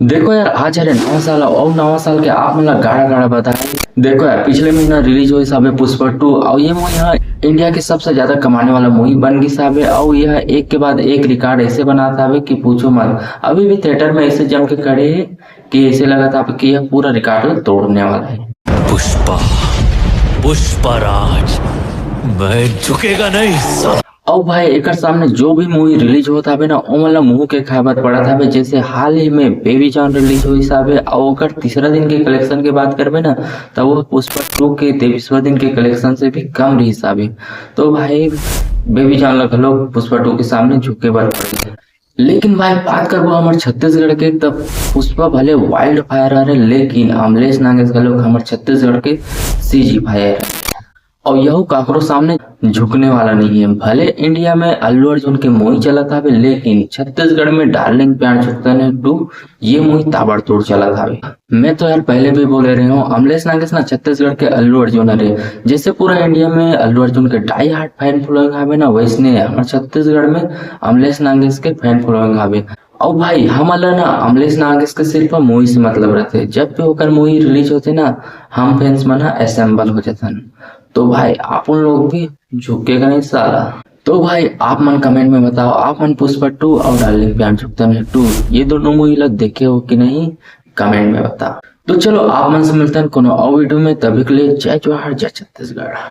देखो यार, आज है नवा साल और नवा साल के आप मतलब गाड़ा गाड़ा बताए। देखो यार, पिछले महीना रिलीज हुई साहब पुष्पा 2 और ये मूवी यहाँ इंडिया के सबसे ज्यादा कमाने वाला मूवी बन गई साहब। और यह एक के बाद एक रिकॉर्ड ऐसे बना था कि पूछो मत। अभी भी थिएटर में ऐसे जम के खड़े हैं कि ऐसे लगा था कि यह पूरा रिकॉर्ड तोड़ने वाला है। पुष्पा, पुष्पराज, मैं झुकेगा नहीं। और भाई एक सामने जो भी मूवी रिलीज होता है ना, वो मतलब मुंह के खाबत पड़ा था। जैसे हाल ही में बेबी जॉन रिलीज हुई साहब। और अगर तीसरा दिन के कलेक्शन की बात करबे ना, तो वो पुष्पा 2 के 23वां दिन के कलेक्शन से भी कम रही साहब। तो भाई बेबी जॉन लग लोग पुष्पा 2 के सामने झुके बर पड़े। लेकिन भाई बात करबो हमारे छत्तीसगढ़ के, तब पुष्पा भले वाइल्ड फायर आ रहे, लेकिन अमलेश नागेश का लोग हमारे छत्तीसगढ़ के CG फायर। और यह काकरो सामने झुकने वाला नहीं है। भले इंडिया में अल्लू अर्जुन के मूवी चला था बे, लेकिन छत्तीसगढ़ में डार्लिंग प्यार चुकता ने 2 ये मूवी ताबड़तोड़ चला था बे। मैं तो यार पहले भी बोले रहे हूँ, अमलेश नागेश ना छत्तीसगढ़ के अल्लू अर्जुन रहे। जैसे पूरा इंडिया में अल्लू अर्जुन के डाई हार्ट फैन फॉलोइंग हावे ना, वैसने हमारे छत्तीसगढ़ में अमलेश नागेश के फैन फॉलोइंग हावे। और भाई हम अल्लाह ना अमलेश नागेश के सिर्फ मूवी से मतलब रहते। जब भी होकर मूवी रिलीज होते ना, हम फैंस मना असेंबल हो जाते। तो भाई आप उन लोग भी झुकेगा नहीं साला। तो भाई आप मन कमेंट में बताओ, आप मन पुष्पा 2 और डार्लिंग प्यार चुकता है 2 ये दोनों मूवी लग देखे हो कि नहीं, कमेंट में बताओ। तो चलो आप मन से मिलते हैं कोनो और वीडियो में, तभी के लिए जय जवाहर जय छत्तीसगढ़।